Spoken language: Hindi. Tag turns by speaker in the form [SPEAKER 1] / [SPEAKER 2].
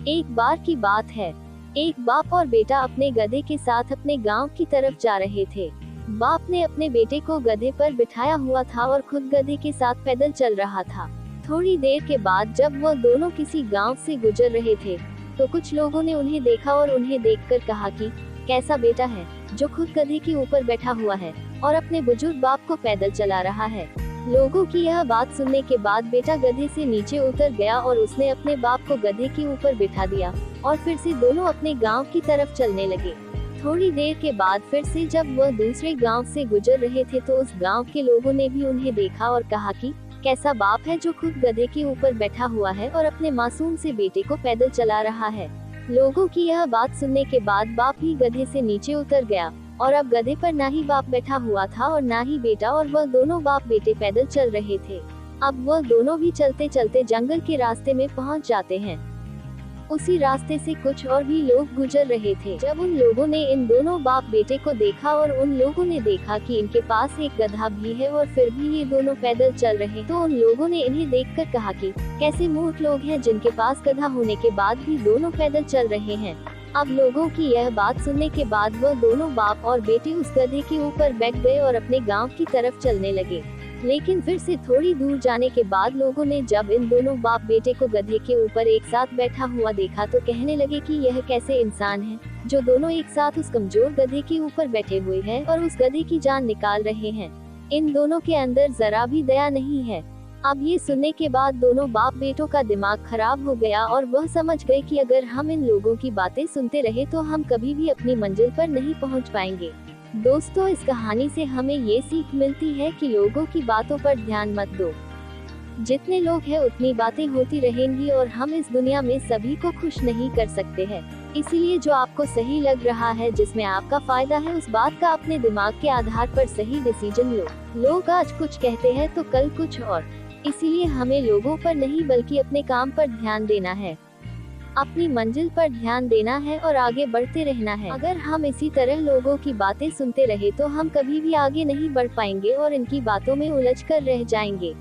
[SPEAKER 1] एक बार की बात है। एक बाप और बेटा अपने गधे के साथ अपने गांव की तरफ जा रहे थे। बाप ने अपने बेटे को गधे पर बिठाया हुआ था और खुद गधे के साथ पैदल चल रहा था। थोड़ी देर के बाद जब वह दोनों किसी गांव से गुजर रहे थे, तो कुछ लोगों ने उन्हें देखा और उन्हें देखकर कहा कि कैसा बेटा है जो खुद गधे के ऊपर बैठा हुआ है और अपने बुजुर्ग बाप को पैदल चला रहा है। लोगों की यह बात सुनने के बाद बेटा गधे से नीचे उतर गया और उसने अपने बाप को गधे के ऊपर बिठा दिया और फिर से दोनों अपने गांव की तरफ चलने लगे। थोड़ी देर के बाद फिर से जब वह दूसरे गांव से गुजर रहे थे, तो उस गांव के लोगों ने भी उन्हें देखा और कहा कि कैसा बाप है जो खुद गधे के ऊपर बैठा हुआ है और अपने मासूम से बेटे को पैदल चला रहा है। लोगों की यह बात सुनने के बाद बाप ही गधे से नीचे उतर गया और अब गधे पर ना ही बाप बैठा हुआ था और ना ही बेटा, और वह दोनों बाप बेटे पैदल चल रहे थे। अब वह दोनों भी चलते चलते जंगल के रास्ते में पहुंच जाते हैं। उसी रास्ते से कुछ और भी लोग गुजर रहे थे। जब उन लोगों ने इन दोनों बाप बेटे को देखा और उन लोगों ने देखा कि इनके पास एक गधा भी है और फिर भी ये दोनों पैदल चल रहे, तो उन लोगों ने इन्हें देखकर कहा कि कैसे मूर्ख लोग हैं जिनके पास गधा होने के बाद भी दोनों पैदल चल रहे हैं। अब लोगों की यह बात सुनने के बाद वह दोनों बाप और बेटे उस गधे के ऊपर बैठ गए और अपने गांव की तरफ चलने लगे। लेकिन फिर से थोड़ी दूर जाने के बाद लोगों ने जब इन दोनों बाप बेटे को गधे के ऊपर एक साथ बैठा हुआ देखा, तो कहने लगे कि यह कैसे इंसान है जो दोनों एक साथ उस कमजोर गधे के ऊपर बैठे हुए हैं और उस गधे की जान निकाल रहे हैं। इन दोनों के अंदर जरा भी दया नहीं है। अब ये सुनने के बाद दोनों बाप बेटों का दिमाग खराब हो गया और वह समझ गए कि अगर हम इन लोगों की बातें सुनते रहे तो हम कभी भी अपनी मंजिल पर नहीं पहुंच पाएंगे। दोस्तों, इस कहानी से हमें ये सीख मिलती है कि लोगों की बातों पर ध्यान मत दो। जितने लोग हैं उतनी बातें होती रहेंगी और हम इस दुनिया में सभी को खुश नहीं कर सकते हैं। इसीलिए जो आपको सही लग रहा है, जिसमें आपका फायदा है, उस बात का अपने दिमाग के आधार पर सही डिसीजन लो। लोग आज कुछ कहते हैं तो कल कुछ और, इसीलिए हमें लोगों पर नहीं बल्कि अपने काम पर ध्यान देना है, अपनी मंजिल पर ध्यान देना है और आगे बढ़ते रहना है। अगर हम इसी तरह लोगों की बातें सुनते रहे तो हम कभी भी आगे नहीं बढ़ पाएंगे और इनकी बातों में उलझ कर रह जाएंगे।